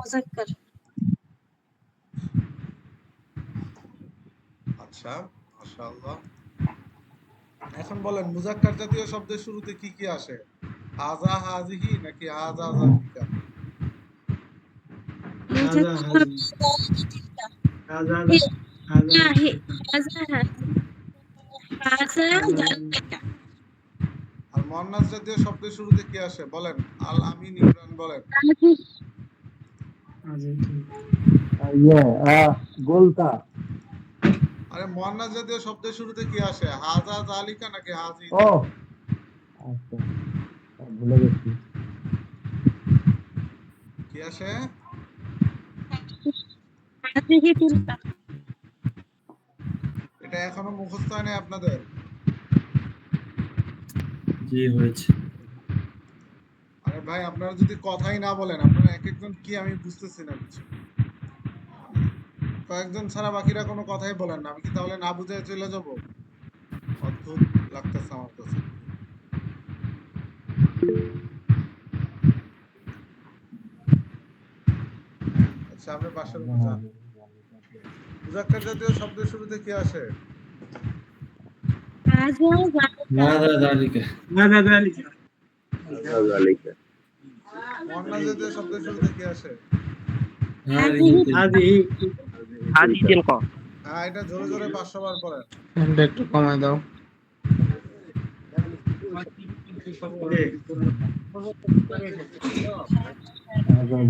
মুযাক্কার। আচ্ছা, মাশাআল্লাহ। এখন বলেন মুযাক্কার জাতীয় শব্দের শুরুতে কি কি আসে? হাযা, হাযিহি নাকি হাযা, যালিকা? হাযা মুযাক্কার হাযি তিলকা। হাযা হে হাযা না হে হাযা হাযা যালিকা। আর মুয়ান্নাস জাতীয় শব্দের শুরুতে কি আসে বলেন? আল আমিন, ইমরান বলেন। হাযি হাযি গোলটা। আরে মুয়ান্নাস জাতীয় শব্দের শুরুতে কি আসে? হাযা, যালিকা নাকি হাযি? ও আচ্ছা, ভুলে গেছি। কি আসে? হাযিহি তিলকা। এটা এখনো মুখস্থ হয় নাই আপনাদের? জি হয়েছে। আরে ভাই আপনারা যদি কথাই না বলেন, আপনারা এক একজন কি আমি বুঝতেছি না কিছু। কয়েকজন ছাড়া বাকিরা কোনো কথাই বলেন না, আমি কি তাহলে না বুঝে চলে যাব? অদ্ভুত লাগতেছে আমার কাছে। আচ্ছা, আপনি বাসার উপর যান। মুযাক্কার জাতীয় শব্দের শুরুতে কি আসে? হাযা যালিকা। হাযা যালিকা হাযা যালিকা মুয়ান্নাস জাতীয় শব্দের শুরুতে কি আসে? হাযিহি হাযিহি হাজি তিলকা। হ্যাঁ, এটা জোরে জোরে 500 বার পড়েন। ফ্যানটা একটু কমায় দাও।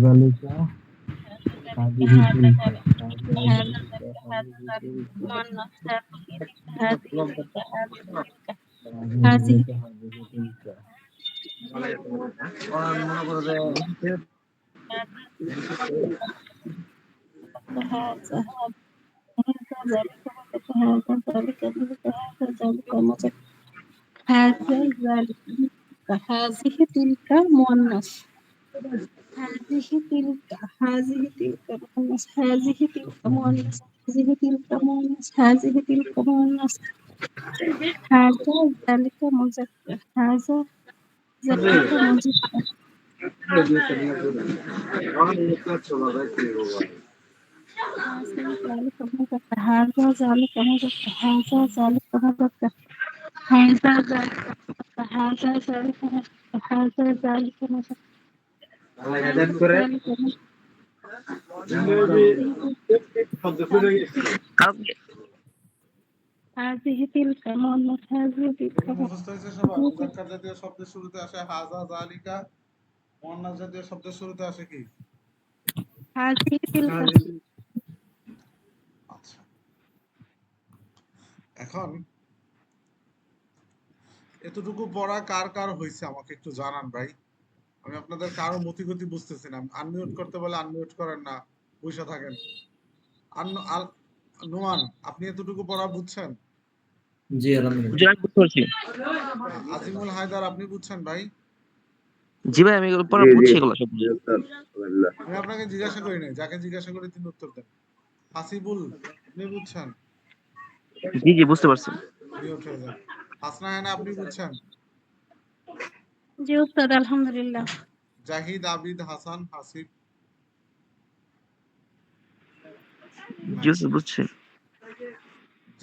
জালিকা হাযিহি তিলকা মুয়ান্নাস হাযিহি হাযিহি তিলকা। মনে করো যে হাযা যালিকা হাযা যালিকা যালিকা মুযাক্কার। হাযা যালিকা হাযিহি তিলকা মুয়ান্নাস। হাযিহি তিলকা মুয়ান্নাস। হাযিহি তিলকা মুয়ান্নাস। হাযিহি তিলকা মুয়ান্নাস। হাযিহি তিলকা মুয়ান্নাস। হাযা যালিকা মুযাক্কার। হাযা যালিকা মুযাক্কার। হাযা যালিকা মুযাক্কার। হাযা যালিকা মুযাক্কার। হাযা যালিকা মুযাক্কার। হাযা যালিকা মুযাক্কার। হাযা যালিকা মুযাক্কার। হাযা যালিকা মুযাক্কার। হাযিহি তিলকা মুয়ান্নাস। হাযিহি তিলকা এগুলো মুখস্থ হয়েছে সবার? মুযাক্কার জাতীয় শব্দের শুরুতে আসে হাযা, যালিকা। মুয়ান্নাস জাতীয় শব্দের শুরুতে আসে কি? হাযিহি তিলকা। আচ্ছা, এখন এতটুকু পড়া কার কার হয়েছে আমাকে একটু জানান ভাই। আমি আপনাদের কারো মতিগতি বুঝতেছি না। আনমিউট করতে বলে আনমিউট করেন না, বসে থাকেন। নোমান, আপনি এতটুকু পড়া বুঝছেন? জি আলহামদুলিল্লাহ। জি, আমি বুঝতে পারছি। আজিমুল হায়দার, আপনি বুঝছেন ভাই? জি ভাই, আমি এগুলো পরে বুঝছি এগুলো সব। আমি আপনাকে জিজ্ঞাসা করি নাই, যাকে জিজ্ঞাসা করি তিনি উত্তর দেন। হাসিবুল, আপনি বুঝছেন? জি জি, বুঝতে পারছি। মিউট হয়ে যান। হাসনা হেনা, আপনি বুঝছেন? জি উস্তাদ, আলহামদুলিল্লাহ। জাহিদ, আবিদ, হাসান, হাসিব, জি উস্তাদ, বুঝছি।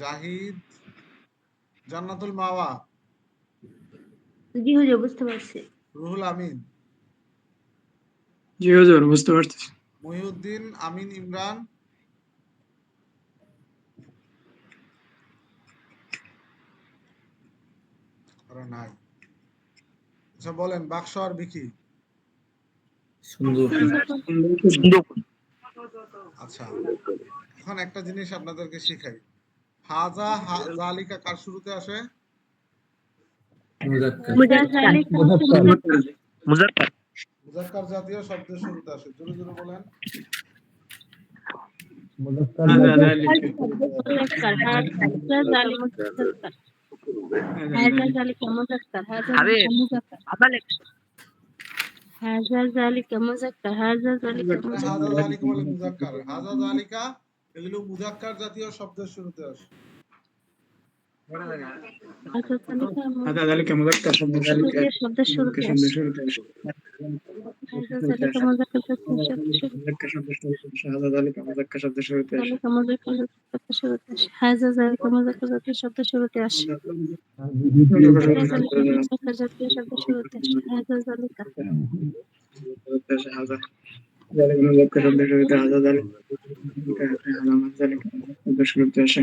জাহিদ, জান্নাতুল মাওয়া, জি হুজুর, বুঝতে পারছি। রুহুল আমিন, জি হুজুর, বুঝতে পারছি। মহিউদ্দিন, আমিন, ইমরান, আর নাই। আচ্ছা বলেন, বাক্স আর বিকি। সুন্দর। সুন্দর। আচ্ছা, এখন একটা জিনিস আপনাদেরকে শিখাই। হাজা জালিকা কার শুরুতে আসে? মুযাক্কার। মুযাক্কার। মুযাক্কার জাতীয় শব্দের শুরুতে আসে। জোরে জোরে বলেন। হাযা যালিকা হাযা যালিকা মুযাক্কার। আরে আদালে হাযা যালিকা মুযাক্কার। হাযা যালিকা এখানে হাজা জালিকা বলে মুযাক্কার। হাজা জালিকা এগুলো মুযাক্কার জাতীয় শব্দের শুরুতে আসে। হাযা যালিকা হাযা যালিকা মুযাক্কার শব্দের শুরুতে শব্দের শুরুতে শুরুতে আসে। হাজা জালিকা মুযাক্কার জাতীয় শব্দ শুরুতে শাহাদা জালিকা মুযাক্কার শব্দ শুরুতে আসে। জালিকা মুযাক্কার জাতীয় শব্দ শুরুতে আসে। হাজা জালিকা মুযাক্কার জাতীয় শব্দ শুরুতে আসে। হাজা জালিকা মুযাক্কার জাতীয় শব্দ শুরুতে আসে। হাজা জালিকা হাজা জালিকা মুযাক্কার শব্দ শুরুতে হাজা জালিকা আলামাত জালিকা শব্দ শুরুতে আসে।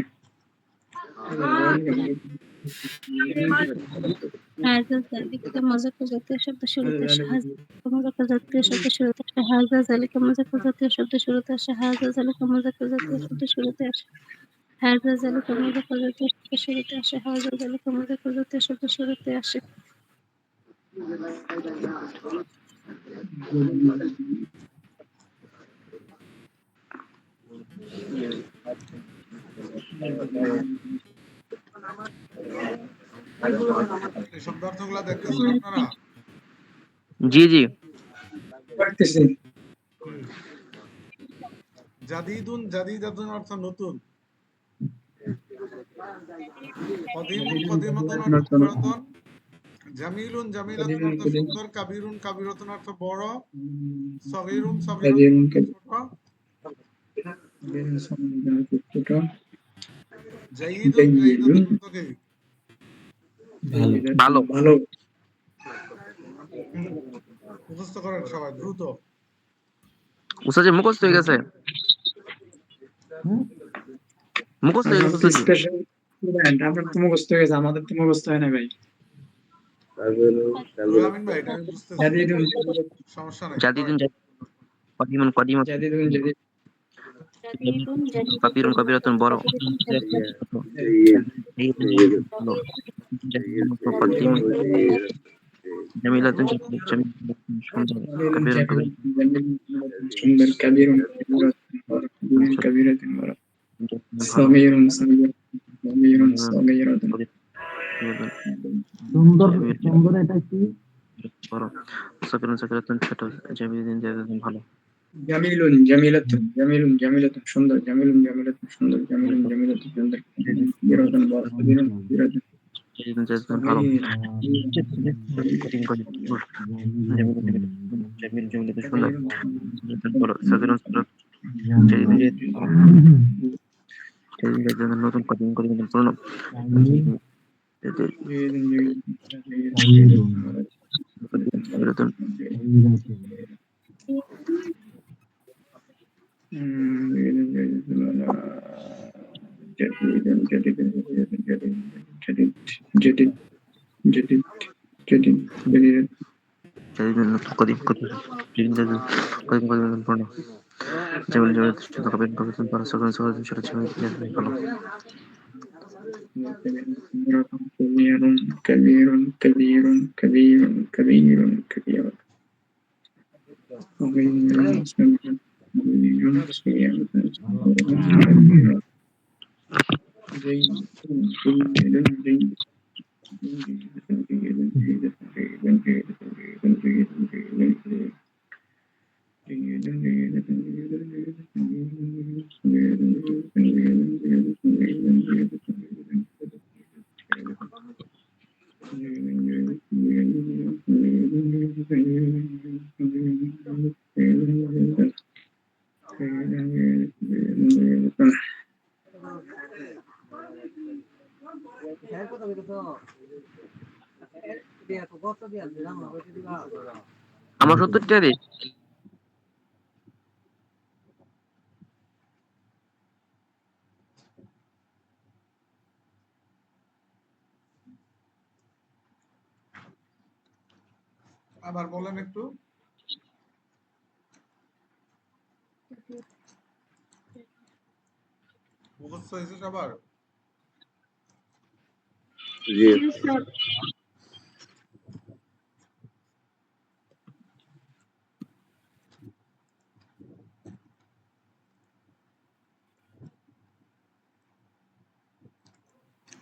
হাজা জালিকা মুযাক্কার জাতীয় শব্দ শুরুতে আসে। হাজা মুযাক্কার জাতীয় শব্দ শুরুতে আসে। হাজা জালিকা মুযাক্কার জাতীয় শব্দ শুরুতে আসে। হাজা জালিকা মুযাক্কার জাতীয় শব্দ শুরুতে আসে। হাজা জালিকা মুযাক্কার জাতীয় শব্দ শুরুতে আসে। হাজা জালিকা মুযাক্কার জাতীয় শব্দ শুরুতে আসে। এই শব্দার্থগুলো দেখতেছেন আপনারা? জি জি পারতেছি। জাদিদুন জাদিদাতুন অর্থ নতুন, কদিমুন কদিমাতুন অর্থ পুরাতন, জামিলুন জামিলাতুন অর্থ সুন্দর, কাবিরুন কাবিরাতুন অর্থ বড়, সগীরুন সগীরাতুন অর্থ ছোট, জাইয়িদুন জাইয়িদাতুন অর্থ কি? ভালো ভালো। মুখস্থ করেন সবাই দ্রুত। উস্তাদ জি মুখস্থ হয়ে গেছে, মুখস্থ হয়ে গেছে উস্তাদ জি। স্পেশাল স্টুডেন্ট আপনার তো মুখস্থ হয়ে গেছে, আমাদের তো মুখস্থ হয় না ভাই। রুহুল আমিন ভাই, এটা আমি বুঝতেছি, জাদিদুন সমস্যা নাই। জাদিদুন কদিমুন কদিমাতুন, জাদিদুন জাদিদ জাদিদুন কাবিরুন জাদিদাতুন কাবিরাতুন বড়, কদিমুন জামিলাতুন জামিলাতুন সুন্দর, জাদিদুন কাবিরুন জাদিদ কাবিরাতুন সুন্দর, কাবীরুন কাবীরাতুন বড়, ভালো, সগীরুন সগীরাতুন সুন্দর। সুন্দর এটা কি? বড়, সাকিরুন সাকিরাতুন ছোট, জামিলুন জামিলাতুন ভালো, জামিলুন জামিলাতুন সুন্দর, জামিলুন জামিলাতুন সুন্দর, জামিলুন জামিলাতুন সুন্দর, কাবীরাতুন বড়, কাবীরুন কাবীরাতুন জামিলুন জামিলাতুন ভালো, কদিম কদিম জামিলুন জামিলুন জামিলাতুন সুন্দর, জামিলাতুন বড়, সাকিরুন সাকিরাতুন জামিলুন জামিলাতুন নতুন, কদিম কদিম পুরনো, কাবিরাতুন জামিলুন নতুন, কদিম কদিম জামিলুন কদিম কদিম পুরনো, জামিলুন জামিলাতুন সুন্দর, কাবিরুন কাবিরাতুন বড়, সাকিরুন সাকিরাতুন ছোট, জামিলুন জামিলাতুন ভালো, كبير আমার 70 টাকা দিই। আবার বলেন একটু। মুখস্থ হয়েছে সবার?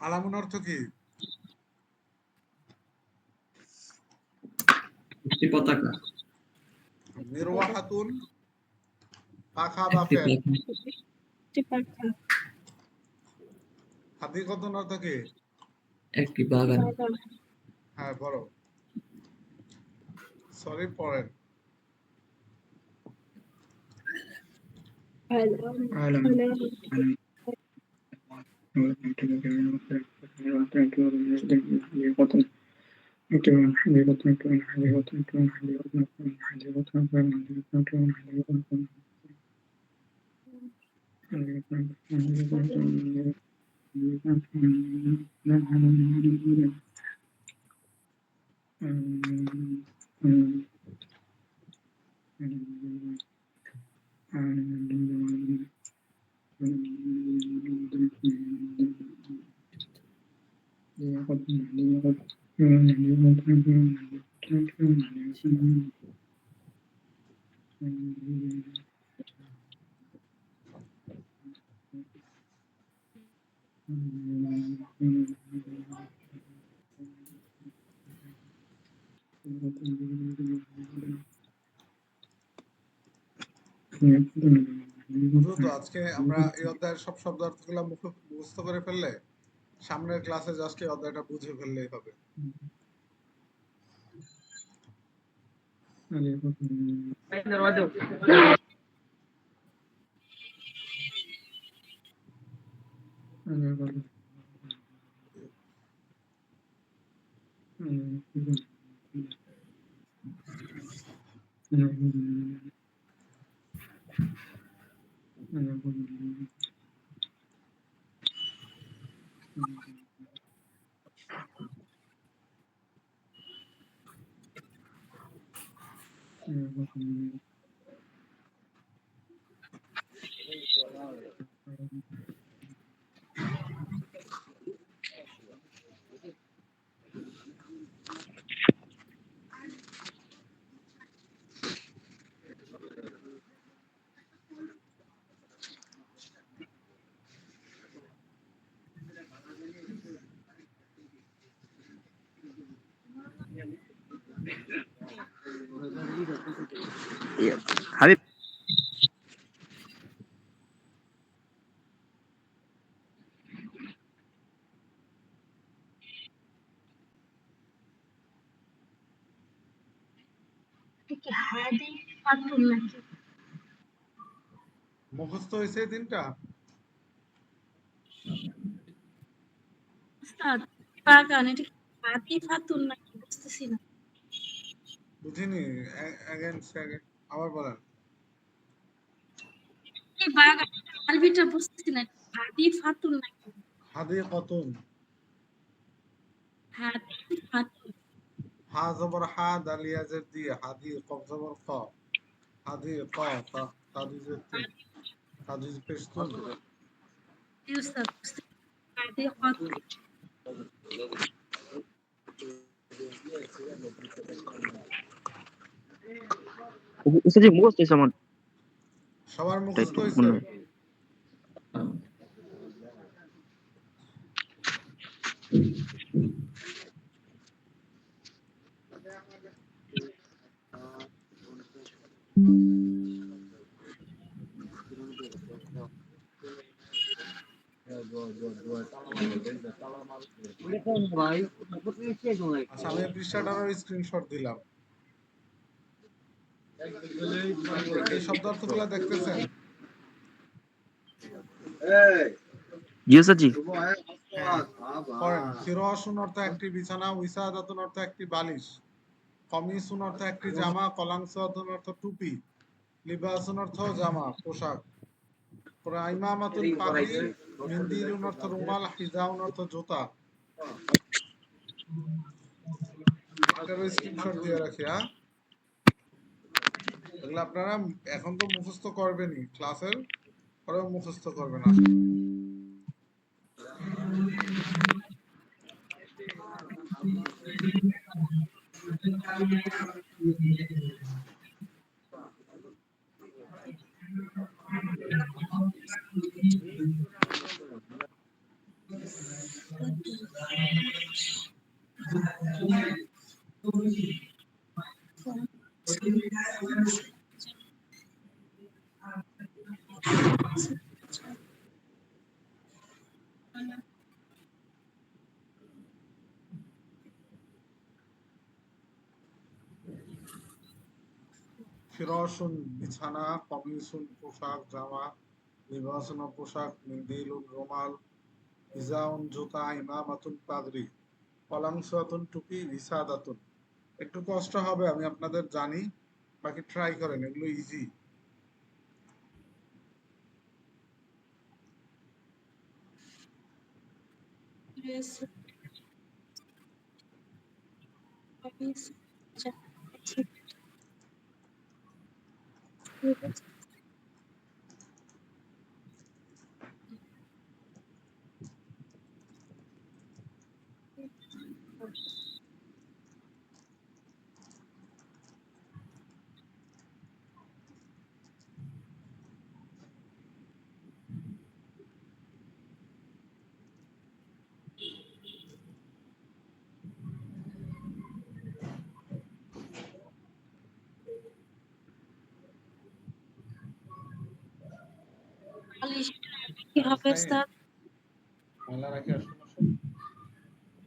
আলামুন অর্থ কি? পতাকা, মিরওয়াহাতুন পাখা বা ফ্যান। হাদিকাতুন অর্থ কি? একটি বাগান, হ্যাঁ বড়। সরি পড়েন। عالم দ্রুত আজকে আমরা এই অধ্যায়ের সব শব্দার্থগুলো মুখস্থ করে ফেললে সামনের ক্লাসে জাস্ট এই অধ্যায়টা বুঝে ফেললেই হবে। হাবিব মুখস্থ হয়েছে তিনটা? বুঝিনি, আবার বলেন। হাদি কতুন, হা জবর হা, দালিয়াজের দি, হাদি কফ জবর ক, হাদি ক, তাদিজের তি, তাদিজ পেশতুন। উস্তাদ জি মুখস্থ হয়েছে আমার। সবার মুখস্থ হয়েছে? মনে হয়। আচ্ছা, আমি পৃষ্ঠাটার স্ক্রিনশট দিলাম। এই শব্দার্থগুলো দেখতেছেন? জি উস্তাদ জি। পড়েন। ফিরাশুন অর্থ একটি বিছানা, উইসাদাতুন অর্থ একটি বালিশ, কমিসুন অর্থ একটি জামা, কলাংসাতুন অর্থ টুপি, লিবাসুন অর্থ জামা পোশাক, ইমামাতুন পাগড়ি, মিন্দিলুন অর্থ রুমাল, হিজাউন অর্থ জুতা। এটারও স্ক্রিনশট দিয়ে রাখি। হ্যাঁ, এগুলো আপনারা এখন তো মুখস্থ করবেনই, ক্লাসের পরেও মুখস্থ করবেন। ফিরাশুন বিছানা, কমিসুন পোশাক জামা, লিবাসুন পোশাক, মিন্দিলুন রুমাল, ইজাউন জুতা, ইমামাতুন পাগড়ি, কলামসাতুন টুপি, রিসাদাতুন। একটু কষ্ট হবে আমি আপনাদের জানি, বাকি ট্রাই করেন, এগুলো ইজি। কি হবে স্যার?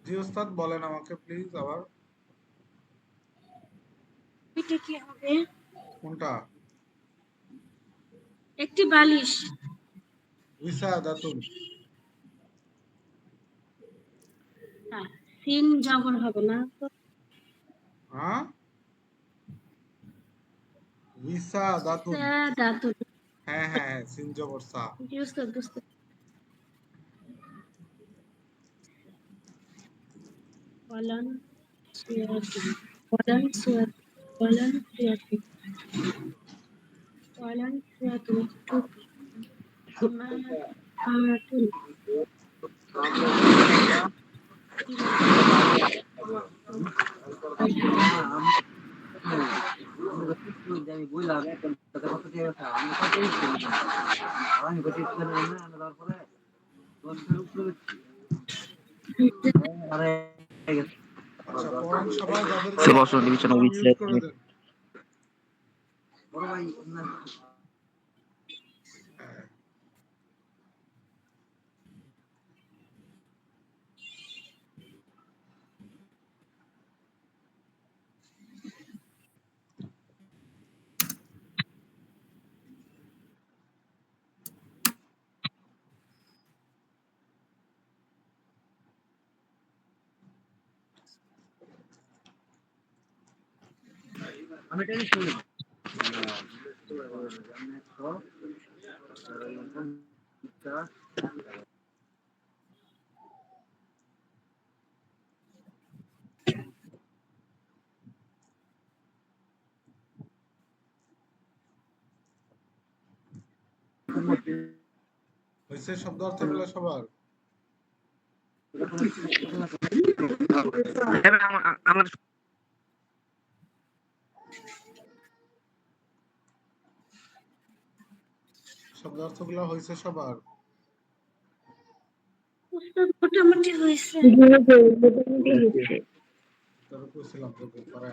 জি ওস্তাদ বলেন আমাকে প্লিজ আবার। এটা কি হবে? কোনটা? একটি বালিশ। উইসাদাতুন। হ্যাঁ, সিন জবর হবে না তো? হ্যাঁ, উইসাদাতুন। সাদাতুন। হ্যাঁ হ্যাঁ হ্যাঁ, সিন জবর সা। জি উস্তাদ, বুঝতে। কলান সিয়াতুন, কলান সিয়াতুন, কলান সিয়াতুন, কলান সিয়াতুন, টুপি, ইমামাতুন, আচ্ছা পড়েন সবাই, যাদের ফিরাশুন বিছানা, মিউট করে দেন। হ্যাঁ। হয়েছে শব্দ অর্থগুলো সবার? আমার শব্দ অর্থগুলো হয়েছে সবার? উস্তাদ মোটামুটি হয়েছে। তবে কইছিলাম তোকে পরে।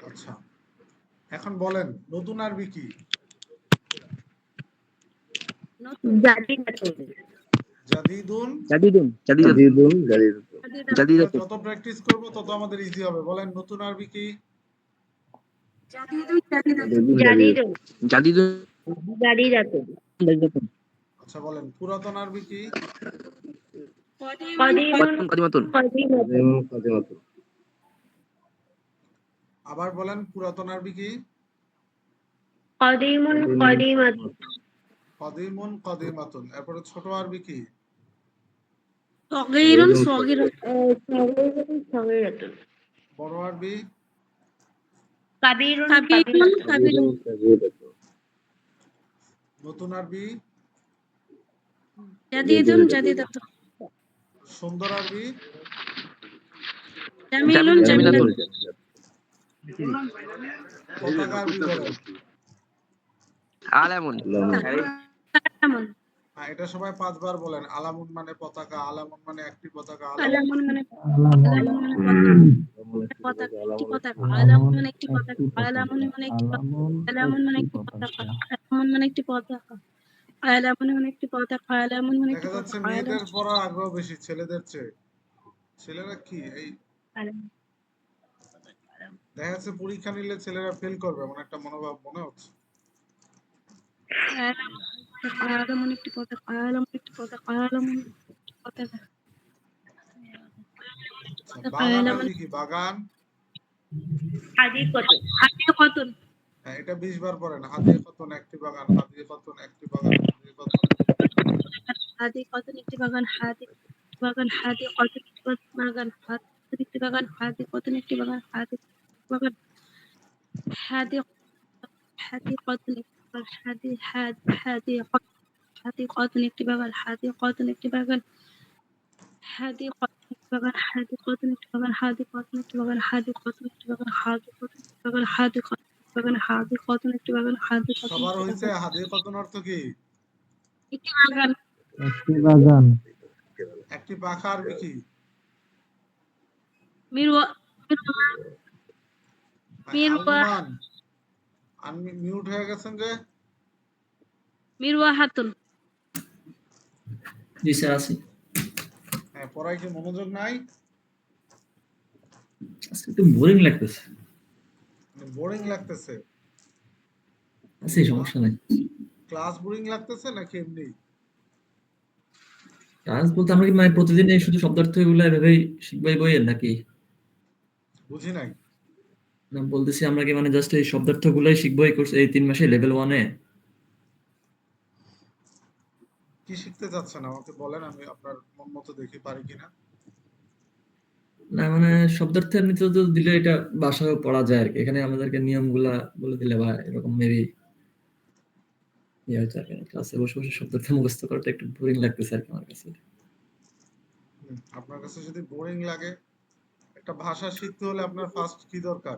আচ্ছা এখন বলেন নতুন আরবি কি? জাদিদাতুন। জাদিদুন। জাদিদুন, জাদিদুন, জাদিদুন। জাদিদাতুন, যত প্র্যাকটিস করব তত আমাদের ইজি হবে। বলেন নতুন আরবি কি? জাদিদুন, জাদিদাতুন। জাদিদুন, জাদিদুন, জাদিদাতুন। জাদিদাতুন। আচ্ছা বলেন পুরাতন আরবি কি? কদিমুন, কদিমাতুন, কদিমাতুন। কাদিমাতুন। আবার বলেন পুরাতন আরবি কি? কদিমুন, কদিমাতুন। কদিমুন কদিমাতুন। এরপরে ছোট আরবি কি? সগীরুন, সগীরাতুন। সগীরুন, সগীরাতুন। বড় আরবি? কাবীরুন, কাবীরাতুন। কাদিরুন, কাদিরাতুন। নতুন আরবি? জাদিদুন, জাদিদাতুন। সুন্দর আরবি? জামিলুন, জামিলাতুন। পতাকা আরবি বলেন। আলামুন, আলামুন। এটা সবাই 5 বার বলেন। আলামুন মানে পতাকা, আলামুন মানে একটি পতাকা, আলামুন মানে পতাকা, একটি পতাকা। আলামুন আলামুন মানে একটি পতাকা। একটি আলামুন পতাকা। মানে একটি পতাকা। আলামুন আলামুন মানে একটি একটি পতাকা। পতাকা। আলামুন মানে একটি পতাকা। আলামুন মানে একটি পতাকা। আলামুন মানে একটি দেখা যাচ্ছে পতাকা। মেয়েদের পড়ার আগ্রহ বেশি ছেলেদের চেয়ে। ছেলেরা কি এই কালাম দেখা যাচ্ছে পরীক্ষা নিলে ছেলেরা ফেল করবে এমন একটা মনোভাব মনে হচ্ছে। কালাম একটি পথে কালাম একটি পথে কালাম একটি পথে বাগান আরবি কি বাগান? হাদিকতুন হ্যাঁ, এটা 20 বার পড়েন। হাদিকতুন একটি বাগান, হাদিকতুন একটি বাগান, হাদিকতুন। হাদিকতুন একটি বাগান, হাদিকতুন একটি বাগান, হাদিকতুন একটি বাগান, হাদিকতুন একটি বাগান, হাদিকতুন হাদিকতুন একটি বাগান, হাদিকতুন একটি বাগান, হাদিকতুন একটি বাগান, হাদিকতুন একটি বাগান, হাদিকতুন একটি বাগান, হাদিকতুন একটি বাগান, হাদিকতুন একটি বাগান, হাদিকতুন একটি বাগান, হাদিকতুন একটি বাগান, হাদিকতুন সবার একটি হইছে বাগান, হাদিকতুন অর্থ কি? একটি বাগান, একটি বাগান, একটি পাখা আরবি কি? মিরওয়া মিরওয়া আলমান আপনি মিউট হয়ে গেছেন যে। মিরওয়াহাতুন জি স্যার আছি। হ্যাঁ, পড়ায় কি মনোযোগ নাই? আজকে একটু বোরিং লাগতেছে। বোরিং লাগতেছে? আছি, সমস্যা নাই। ক্লাস বোরিং লাগতেছে নাকি এমনি? কাজ বলতে আমরা কি মানে প্রতিদিন এই শুধু শব্দার্থ এগুলো এভাবেই শিখবাই বইয়ের নাকি? বুঝি নাই। না বলতেছি আমরা কি মানে জাস্ট এই শব্দার্থ গুলাই শিখবো এই কোর্স এই 3 মাসে লেভেল 1 এ? কি শিখতে চাচ্ছেন আমাকে বলেন, আমি আপনার মন মতো দেখি পারি কিনা। না মানে শব্দার্থ এমনিতে তো দিলে এটা বাসায়ও পড়া যায় আর কি। এখানে আমাদেরকে নিয়মগুলা বলে দিলে বা এরকম মেবি ইয়ে হয়তো আর কি। ক্লাসে বসে বসে শব্দার্থ মুখস্থ করাটা একটু বোরিং লাগতেছে আর কি আমার কাছে। আপনার কাছে যদি বোরিং লাগে, একটা ভাষা শিখতে হলে আপনার ফার্স্ট কি দরকার?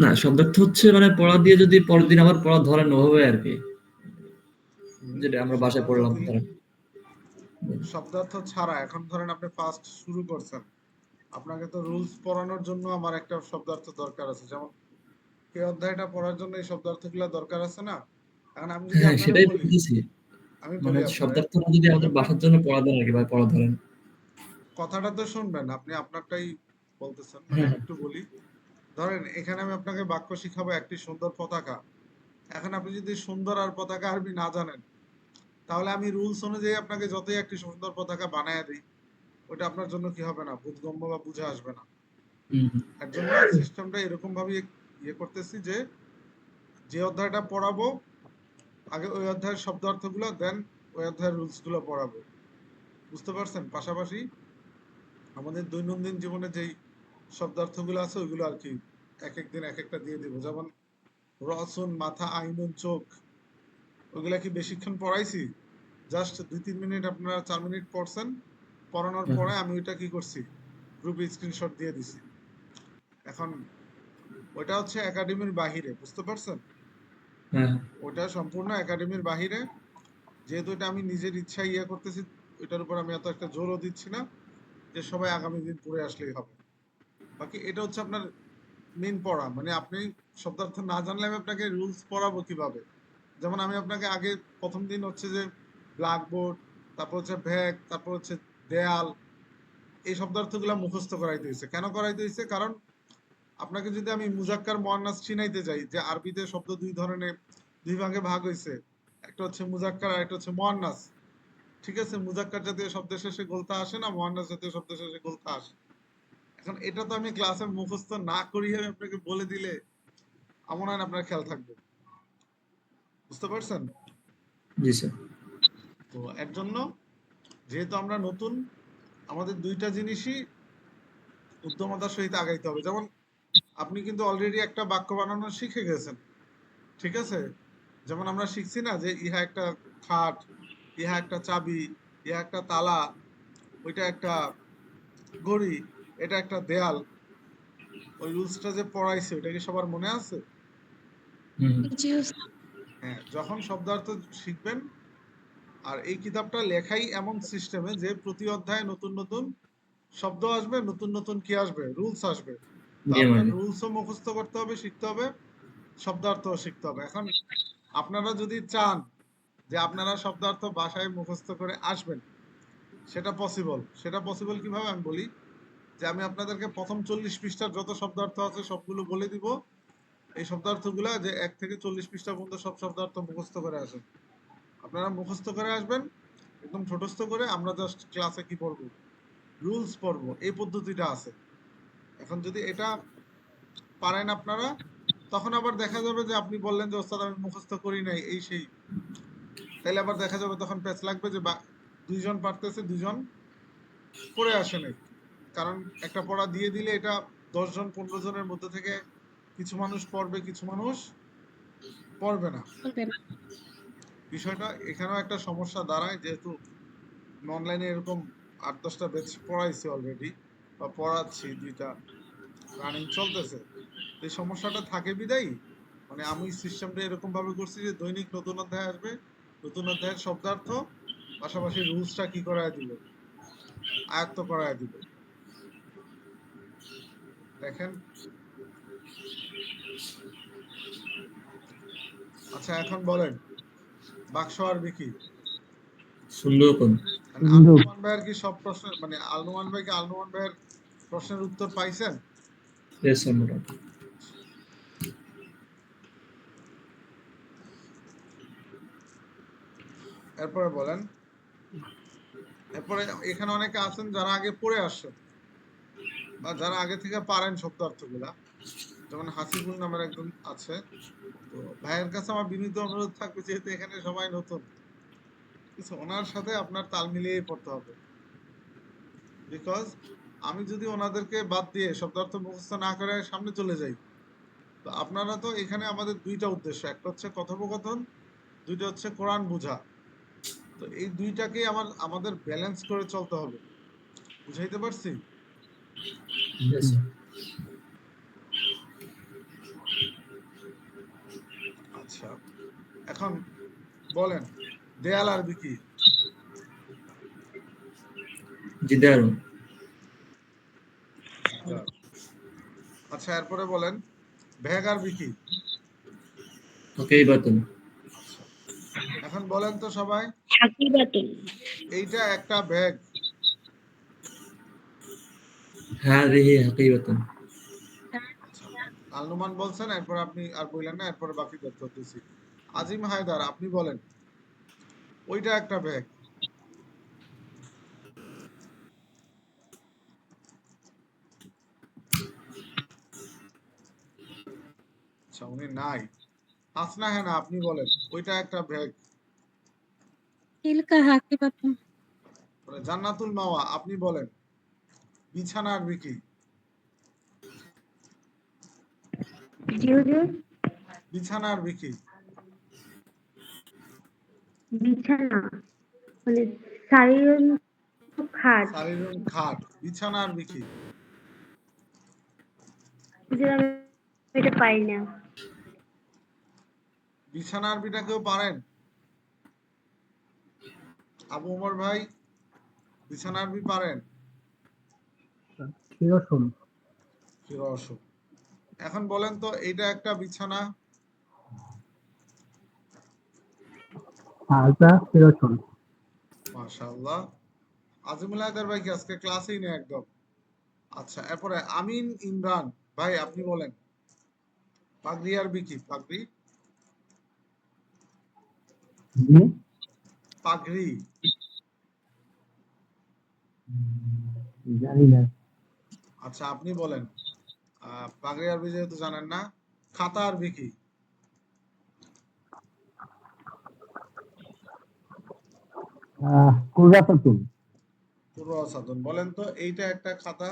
না শব্দার্থ হচ্ছে মানে পড়া দিয়ে যদি পরের দিন আবার পড়া ধরেন ওভাবে আর কি, যেটা আমরা বাসায় শব্দার্থ পড়লাম দিলে ধরেন। শব্দার্থ ছাড়া এখন ধরেন আপনি ফার্স্ট শুরু করছেন, আপনাকে তো রুলস পড়ানোর জন্য আমার একটা শব্দার্থ দরকার আছে। যেমন এই অধ্যায়টা পড়ার জন্য এই শব্দার্থগুলো দরকার আছে না? এখন আমি যদি হ্যাঁ আপনারে সেটাই বলি, বলতেছি। আমি মানে বলি আপনারে, শব্দার্থটা যদি আমি আমাদের আপনার বাসার জন্য পড়া দেন আর কি, বা পড়া ধরেন। কথাটা তো শুনবেন, আপনি আপনারটাই বলতেছেন, মানে হ্যাঁ আমি একটু বলি। ধরেন এখানে আমি আপনাকে বাক্য শিখাবো একটি সুন্দর পতাকা। এখন আপনি যদি সুন্দর আর পতাকা আরবি না জানেন, তাহলে আমি রুলস অনুযায়ী আপনাকে যতই একটি সুন্দর পতাকা বানায় দিই, ওটা আপনার জন্য কি হবে না, বোধগম্য বা বুঝে আসবে না। হুম, এর জন্য সিস্টেমটা এরকম ভাবে ইয়ে করতেছি যে, যে অধ্যায়টা পড়াবো আগে ওই অধ্যায়ের শব্দার্থগুলো, দেন ওই অধ্যায়ের রুলস গুলো পড়াবো। বুঝতে পারছেন? পাশাপাশি আমাদের দৈনন্দিন জীবনে যেই শব্দার্থগুলো আছে ওইগুলো আর কি এক এক দিন এক একটা দিয়ে দিব। যেমন রসুন, মাথা, আইনুন, চোখ, ওইগুলা কি বেশিক্ষণ পড়াইছি? জাস্ট 2-3 মিনিট, আপনারা 4 মিনিট পড়ছেন। পড়ানোর হ্যাঁ, পরে আমি ওইটা কি করছি, গ্রুপে স্ক্রিনশট দিয়ে দিছি। এখন ওইটা হচ্ছে একাডেমির বাহিরে, বুঝতে পারছেন? হ্যাঁ, ওটা সম্পূর্ণ একাডেমির বাহিরে। যেহেতু এটা আমি নিজের ইচ্ছায় ইয়ে করতেছি, ওইটার উপর আমি এত একটা জোরও দিচ্ছি না যে সবাই আগামী দিন পড়ে আসলেই হবে। বাকি এটা হচ্ছে আপনার মেন পড়া, মানে আপনি শব্দার্থ না জানলে আমি আপনাকে রুলস পড়াবো কিভাবে। যেমন আমি আপনাকে আগে প্রথম দিন হচ্ছে যে ব্ল্যাকবোর্ড, তারপর হচ্ছে ভ্যাগ, তারপর হচ্ছে দেয়াল, এই শব্দার্থগুলো মুখস্থ করাইতে হয়েছে। কেন করাইতে হয়েছে? কারণ আপনাকে যদি আমি মুজাক্কার মুয়ান্নাস চিনাইতে যাই, যে আরবিতে শব্দ দুই ভাগে ভাগ হয়েছে, একটা হচ্ছে মুজাক্কার আর একটা হচ্ছে মুয়ান্নাস। ঠিক আছে, মুজাক্কার জাতীয় শব্দের শেষে গোলতা আসে না, মুয়ান্নাস জাতীয় শব্দের শেষে গোলতা আসে। এখন এটা তো আমি ক্লাসে মুখস্থ না করিয়ে আমি আপনাকে বলে দিলে আমার হয় না আপনার খেয়াল থাকবে। বুঝতে পারছেন? জি স্যার। তো এর জন্য যেহেতু আমরা নতুন, আমাদের দুইটা জিনিসই উদ্যমতার সহিত আগাইতে হবে। যেমন আপনি কিন্তু অলরেডি একটা বাক্য বানানো শিখে গেছেন, ঠিক আছে? যেমন আমরা শিখছি না যে ইহা একটা খাট, ইহা একটা চাবি, ইহা একটা তালা, ওইটা একটা ঘড়ি, এটা একটা দেয়াল। ওই রুলসটা যে পড়াইছে ওইটা কি সবার মনে আছে? হুম, হ্যাঁ, যখন শব্দার্থ শিখবেন, আর এই কিতাবটা লেখাই এমন সিস্টেমে যে প্রতি অধ্যায়ে নতুন নতুন শব্দ আসবে, নতুন নতুন কি আসবে, রুলস আসবে। তো নিয়ম আপনার আগে। রুলসও মুখস্থ করতে হবে, শিখতে হবে, শব্দার্থও শিখতে হবে। এখন আপনারা যদি চান যে আপনারা শব্দার্থ বাসায় মুখস্থ করে আসবেন, সেটা পসিবল। সেটা পসিবল কিভাবে আমি বলি। যে আমি আপনাদেরকে প্রথম 40 পৃষ্ঠার যত শব্দার্থ আছে সবগুলো বলে দিব। এই শব্দার্থগুলা যে 1 থেকে 40 পৃষ্ঠা পর্যন্ত সব শব্দার্থ মুখস্থ করে আসেন। আপনারা মুখস্থ করে আসবেন একদম ছোটস্থ করে। আমরা জাস্ট ক্লাসে কি পড়বো, রুলস পড়বো, এই পদ্ধতিটা আছে। এখন যদি এটা পারেন আপনারা, তখন আবার দেখা যাবে যে আপনি বললেন যে ওস্তাদ আমি মুখস্থ করি নাই এই সেই, তাহলে আবার দেখা যাবে তখন প্যাচ লাগবে যে দুইজন পারতেছে, দুইজন পড়ে আসে নাই। কারণ একটা পড়া দিয়ে দিলে এটা 10 জন 15 জনের মধ্যে থেকে কিছু মানুষ পড়বে, কিছু মানুষ পড়বে না। বিষয়টা এখানেও একটা সমস্যা দাঁড়ায়, যেহেতু অনলাইনে এরকম 8-10টা ব্যাচ পড়াইছি অলরেডি, বা পড়াচ্ছি, 2টা রানিং চলতেছে। এই সমস্যাটা থাকে বিদায়ী মানে আমি সিস্টেমটা এরকম ভাবে করছি যে দৈনিক নতুন অধ্যায় আসবে, নতুন অধ্যায়ের শব্দার্থ পাশাপাশি রুলসটা কি করায় দিব, আয়ত্ত করায় দিব। দেখেন, আচ্ছা এখন বলেন বাক্স আরবি কি? সুন্দরবন। মানে আলনুমান ভাইয়ের কি সব প্রশ্ন, মানে আলনুমান ভাই কি আলনুমান ভাইয়ের প্রশ্নের উত্তর পাইছেন? Yes, মোটামুটি। এরপরে বলেন, এরপরে এখানে অনেকে আছেন যারা আগে পড়ে আসছেন বা যারা আগে থেকে পারেন শব্দার্থগুলা, যেমন হাসিবুল নামের একজন আছে। তো ভাইয়ের কাছে আমার বিনীত অনুরোধ থাকবে, যেহেতু এখানে সবাই নতুন, কিছু ওনার সাথে আপনার তাল মিলিয়ে পড়তে হবে। বিকজ আমি যদি ওনাদেরকে বাদ দিয়ে শব্দার্থ মুখস্থ না করে সামনে চলে যাই, তো আপনারা তো এখানে আমাদের দুইটা উদ্দেশ্য, একটা হচ্ছে কথোপকথন, দুইটা হচ্ছে কোরআন বোঝা। তো এই দুইটাকে আমাদের ব্যালেন্স করে চলতে হবে। বুঝাইতে পারছি? Yes, sir. আচ্ছা এখন বলেন দেয়াল আরবি কি? জিদারুন। আচ্ছা এরপরে বলেন ভ্যাগ আরবি কি? হাকিবাতুন। আচ্ছা এখন বলেন তো সবাই, হাকিবাতুন। এইটা একটা ব্যাগ। হাযিহি হাকিবাতুন। আচ্ছা আলনুমান বলছেন, এরপর আপনি আর বললেন না, এরপর বাকি দেখতে হতেছি। আজিম হায়দার আপনি বলেন ওইটা একটা ব্যাগ। আচ্ছা উনি নাই। হাসনা হেনা আপনি বলেন ওইটা একটা ব্যাগ। তিলকা হাকিবাতুন। জান্নাতুল মাওয়া আপনি বলেন বিছানা আরবি কি? জি হুজুর। বিছানা আরবি কি? বিছানা মানে সারিরুন খাট। সারিরুন খাট। বিছানা আরবি কি? হুজুর আমি এটা পারি না। বিছানা আরবিটা কেউ পারেন? আবু ওমর ভাই বিছানা আরবি পারেন? ফিরোজ। এখন বলেন তো এইটা একটা বিছানা। মাশাআল্লাহ। আজিমুল হায়দার ভাই কি আজকে ক্লাসেই নেই একদম। আচ্ছা এরপরে আমিন ইমরান ভাই আপনি বলেন পাগড়ি আরবি কি? পাগড়ি পাগড়ি জানি না। আচ্ছা আপনি বলেন পাগড়ি আরবি যেহেতু জানেন না, খাতা আরবি কি? কুরাতাতুন। কুরআসাতুন। বলেন তো এইটা একটা খাতা।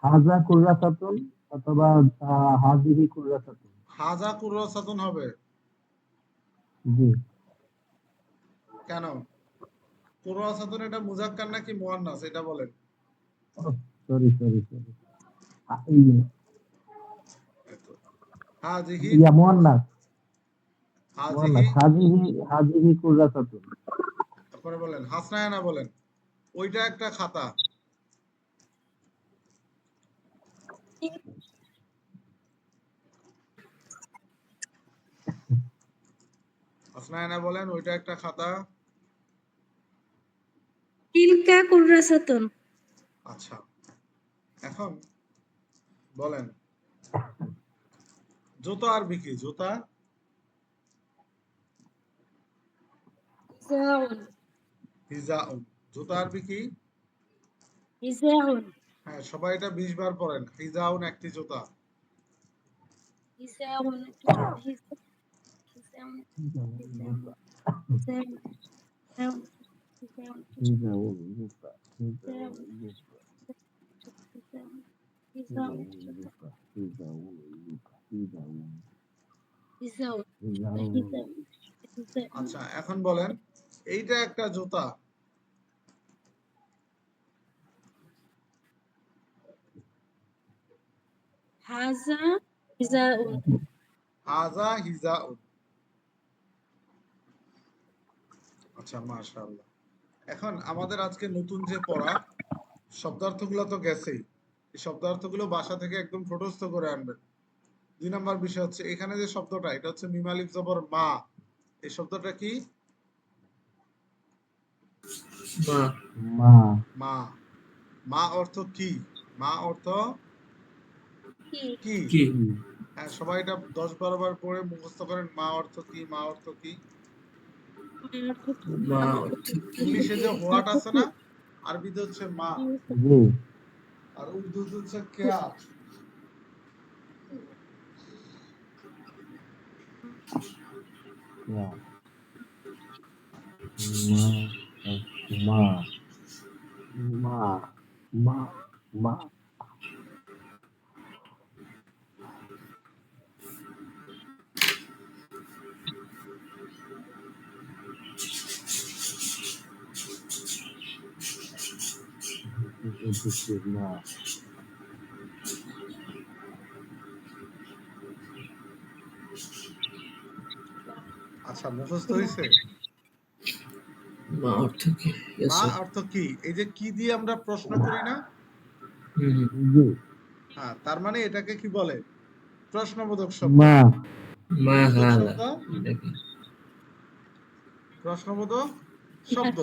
হাজা কুরাতাতুন অথবা হাজিহি কুরাতাতুন। হাজা কুরআসাতুন হবে জি। কেন? কুরআসাতুন এটা মুযাক্কার নাকি মুয়ান্নাস এটা বলেন। সরি। হাজিহি মুয়ান্নাস। হাজিহি। হাজিহি কুরাতাতুন। তারপরে বলেন হাসনায়না বলেন ওইটা একটা খাতা। হাসনায়না বলেন ওইটা একটা খাতা। তিলকা তিলকা কুররাসাতুন। আচ্ছা, এখন বলেন জুতা আরবি কি? জুতা হিজাউন। হিজাউন। জুতা আরবি কি? হিজাউন। হ্যাঁ, সবাই এটা 20 বার পড়েন। হিজাউন একটি জুতা। হিজাউন। হিজাউন। হিজাউন। হিজাউন। হিজাউন। হিজাউন। হিজাউন জুতা, হিজাউন। হিজাউন জুতা, হিজাউন। হিজাউন হিজাউন। জুতা, হিজাউন জুতা, হিজাউন, হিজাউন। হিজাউন। হিজাউন। হিজাউন। আচ্ছা, এখন বলেন এইটা একটা জুতা। হাজা হিজাউন। হাজা হিজাউন। আচ্ছা, মাশাআল্লাহ। এখন আমাদের আজকে নতুন যে পড়া শব্দার্থগুলো তো গেছেই। এই শব্দার্থগুলো বাসা থেকে একদম ঠোঁটস্থ করে আনবেন। 2 নাম্বার বিষয় হচ্ছে এখানে যে শব্দটা, এটা হচ্ছে মিম আলিফ জবর মা। এই শব্দটা কি? মা। মা, মা। মা অর্থ কি? মা অর্থ কি? কি? কি? হ্যাঁ, সবাই এটা 10-12 বার পড়ে মুখস্থ করেন। মা অর্থ কি? মা অর্থ কি? মা অর্থ কি? ইংলিশে যে হোয়াট আছে না, আরবিতে হচ্ছে মা, জি, আর উর্দুতে হচ্ছে কেয়া। ইয়া, মা, মা, মা, মা, মা, মা। আচ্ছা, মুখস্থ হয়েছে? মা অর্থ কি? Yes, মা sir. অর্থ কি? এই যে কি দিয়ে আমরা প্রশ্ন করি না, হুম, হুম। জি, হ্যাঁ, তার মানে এটাকে কি বলে? প্রশ্নবোধক শব্দ। মা, মা কি বোধক হাদা। শব্দ? দেখি। প্রশ্নবোধক শব্দ।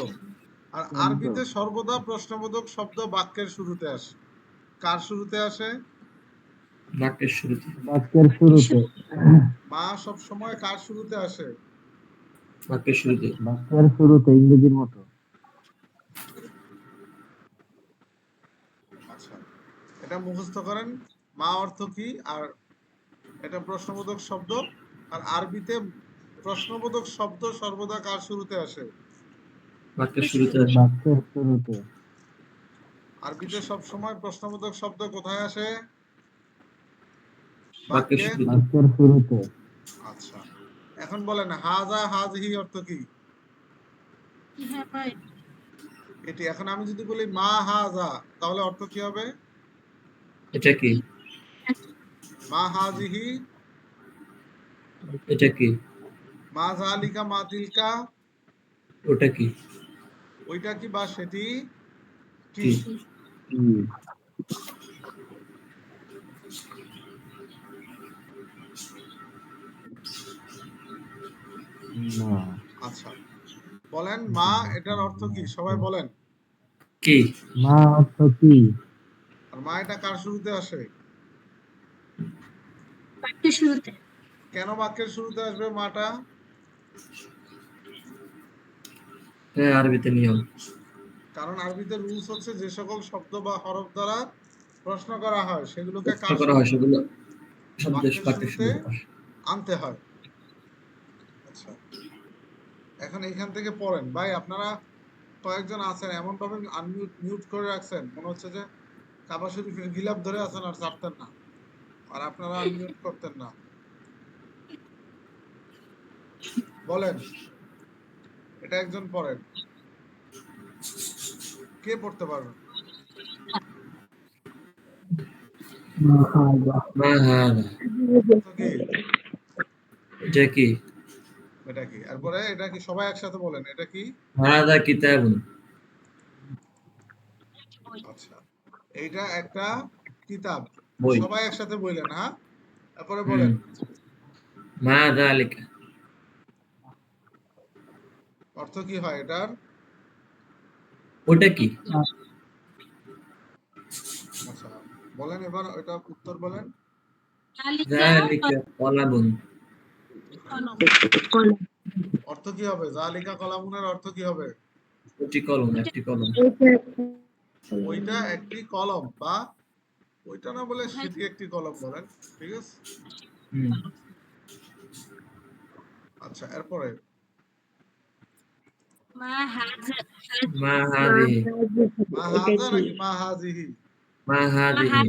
আর শব্দ। আরবিতে সর্বদা প্রশ্নবোধক শব্দ বাক্যের শুরুতে আসে। কার শুরুতে আসে? বাক্যের শুরুতে। বাক্যের শুরুতে, মা সব সময় কার শুরুতে আসে? বাক্যের শুরুতে। বাক্যের শুরুতে, ইংরেজির মতো। আচ্ছা, এটা মুখস্থ করেন। মা অর্থ কি? আর এটা প্রশ্নবোধক শব্দ। আর আরবিতে প্রশ্নবোধক শব্দ সর্বদা কার শুরুতে আসে? বাক্যের শুরুতে আসে। বাক্যের শুরুতে, আরবিতে সব সময় প্রশ্নবোধক শব্দ কোথায় আসে? বাক্যের বাক্যে। শুরুতে। বাক্যের শুরুতে। আচ্ছা, এখন বলেন হাজা হাজহি অর্থ কি? হ্যাঁ ভাই। এটি। এখন আমি যদি বলি মা হাজা, তাহলে অর্থ কি হবে? এটা কি? মা হাজিহি, এটা কি? মা জালিকা, মা তিলকা, ওটা কি? ওইটা কি বা সেটি কি? কি? হুম, মা, আচ্ছা, বলেন মা এটার অর্থ কি? সবাই বলেন। কি? মা অর্থ কি? আর মা এটা কার শুরুতে আসে? বাক্যের শুরুতে। কেন বাক্যের শুরুতে আসবে মাটা? হ্যাঁ, আরবিতে নিয়ম। কারণ আরবিতে রুলস হচ্ছে যে সকল শব্দ বা হরফ দ্বারা প্রশ্ন করা হয় সেগুলোকে প্রশ্ন কার করা হয় শুরুতে? সেগুলো শব্দের বাক্যের বাক্যের শুরুতে শুরুতে আসে। আনতে হয়। আচ্ছা, এখন এইখান থেকে পড়েন। ভাই, আপনারা কয়েকজন আছেন এমন ভাবে আনমিউট মিউট করে রাখছেন, মনে হচ্ছে যে কাবা শরীফের গিলাপ ধরে আছেন আর ছাড়তেন না, আর আপনারা আনমিউট করতেন না। বলেন, এটা একজন পড়েন। কে পড়তে পারবেন? মা হাদা। তো কি? এটা কি? এটা কি? এরপরে এটা কি? সবাই একসাথে বলেন, এটা কি? হাদা কিতাবুন। আচ্ছা, এইটা একটা কিতাব। বই। সবাই একসাথে বললেন, হ্যাঁ? তারপরে হুম। বলেন মা যালিকা। অর্থ কি হয় এটার? ওটা কি? আচ্ছা বলেন এবার এটা উত্তর বলেন। যালিকা কলামুন। অর্থ কি হবে? জালিকা কলামুনের অর্থ কি হবে? একটি কলম, একটি কলম। ওইটা একটি কলম, বা ওইটা না বলে সেটি একটি কলম বলেন, ঠিক আছে। হুম। আচ্ছা এরপরে মা হাজা মা হাদিহি। মা হাজা নাকি মা হাজিহি? মা হাদিহি।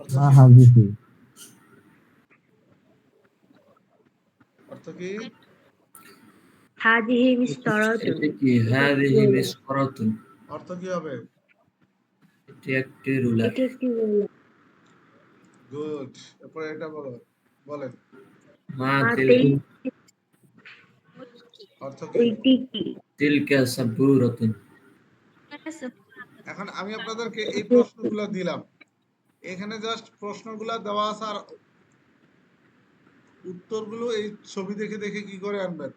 অর্থ মা কি? হাজিহি। অর্থ কি? হাদিহি মিসতারাতুন। এটা কি? হাদিহি মিসকারাতুন। অর্থ কি হবে? এটি একটি রুলার। এটি একটি রুলার। গুড। এরপরে এটা বলো, বলেন মা মা তিলকা অর্থ কি? ওইটি কি? তিলকা সাবুরাতুন। এখন আমি আপনাদেরকে এই প্রশ্নগুলো দিলাম, এখানে জাস্ট প্রশ্নগুলো দেওয়া আছে, আর উত্তরগুলো এই ছবি দেখে দেখে কি করে আনবেন,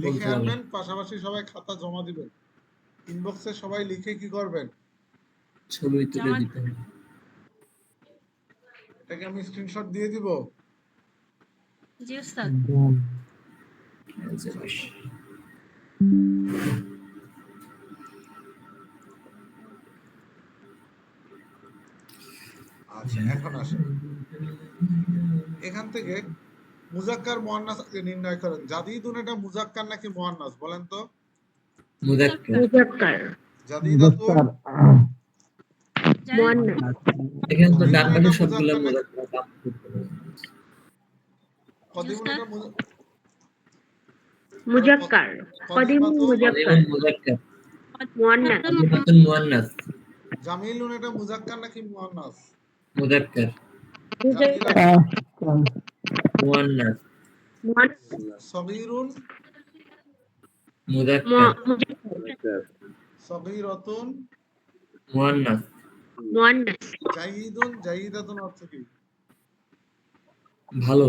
লিখে বলতে হবে। আনবেন। পাশাপাশি সবাই খাতা জমা দিবেন, ইনবক্সে সবাই লিখে কি করবেন, ছবি তুলে দিতে হবে। এটাকে আমি স্ক্রিনশট দিয়ে দিব। জি উস্তাদ। দেন। এই যে বেশ। আচ্ছা এখন আসেন, এখান থেকে মুজাক্কার মুয়ান্নাস নির্ণয় করেন। জাদিদুন এটা মুজাক্কার নাকি মুয়ান্নাস বলেন তো? মুযাক্কার। মুযাক্কার। জাদিদাতুন মুযাক্কার। মুয়ান্নাস। এখানে তো ডান কদিমুন পাশে এটা সবগুলো মুযাক্কার নাকি মুযাক্কার। কদিমুন এটা মুযাক্কার। কদিমুন মুযাক্কার। কদিমুন মুযাক্কার। মুয়ান্নাস। কদিমাতুন মুয়ান্নাস। জামিলুন এটা মুজাক্কার নাকি মুয়ান্নাস? মুযাক্কার। জামিলাতুন মুয়ান্নাস। মুয়ান্নাস। সগীরুন মুযাক্কার। সগীরাতুন মুয়ান্নাস। মুয়ান্নাস। জাইদুন জাইদাতুন অর্থ কি? ভালো।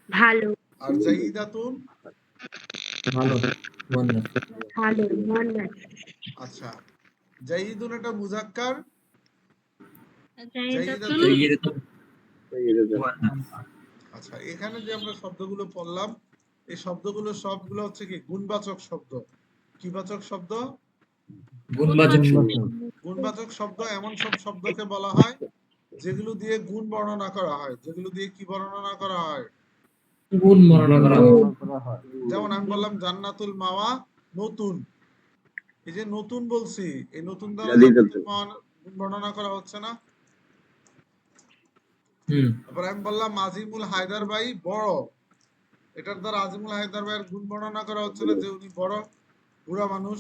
ভালো। আর জাইদাতুন ভালো। মুয়ান্নাস। ভালো। মুয়ান্নাস। আচ্ছা জাইদুন এটা মুজাক্কার, জাইদাতুন জাইদাতুন মুয়ান্নাস। আচ্ছা এখানে যে আমরা শব্দগুলো পড়লাম, এই শব্দগুলো সবগুলো হচ্ছে কি গুণবাচক শব্দ। কি বাচক শব্দ? গুণবাচক শব্দ। গুণবাচক শব্দ এমন সব শব্দকে বলা হয় যেগুলো দিয়ে গুণ বর্ণনা করা হয়। যেগুলো দিয়ে কি বর্ণনা করা হয়? গুণ বর্ণনা করা হয়। করা হয়। যেমন আমি বললাম জান্নাতুল মাওয়া নতুন, এই যে নতুন বলছি, এই নতুন দ্বারা জান্নাতুল মাওয়া গুণ বর্ণনা করা হচ্ছে না? হুম। তারপর আমি বললাম আজিমুল হায়দার ভাই বড়, এটার দ্বারা আজিমুল হায়দার ভাইয়ের গুণ বর্ণনা করা হচ্ছে না যে উনি বড়, বুড়া মানুষ,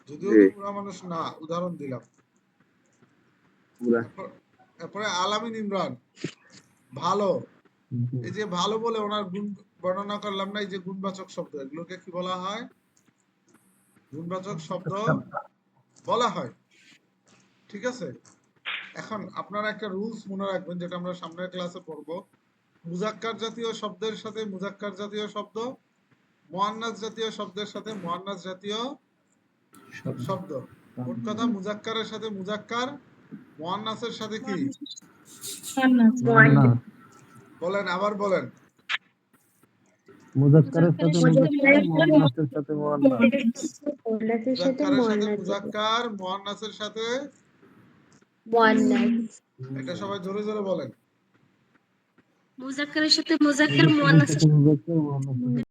যদিও উনি বুড়া মানুষ না, উদাহরণ দিলাম। তারপরে আলামিন ইমরান ভালো, এই যে ভালো বলে ওনার গুণ বর্ণনা করলাম না, এই যে গুণবাচক শব্দ, এগুলোকে কি বলা হয়? গুণবাচক শব্দ বলা হয়, ঠিক আছে। এখন আপনারা একটা রুলস মনে রাখবেন, যেটা আমরা সামনের ক্লাসে পড়বো। মুজাক্কার জাতীয় শব্দের সাথে মুজাক্কার জাতীয় শব্দ, মুয়ান্নাস জাতীয় শব্দের সাথে মুয়ান্নাস জাতীয় শব্দ। মোট কথা মুজাক্কারের সাথে মুজাক্কার, মুয়ান্নাসের সাথে কি মুয়ান্নাস। বলেন, আবার বলেন। মুযাক্কারের সাথে মুযাক্কার, মুয়ান্নাসের সাথে মুয়ান্নাস। মুয়ান্নাসের সাথে মুজাক্কারের সাথে মুয়ান্নাস। মুজাক্কার, মুয়ান্নাসের সাথে মুয়ান্নাস। এটা সবাই জোরে জোরে বলেন। মুজাক্কারের সাথে মুজাক্কার, মুয়ান্নাসের মুযাক্কার, মুয়ান্নাসের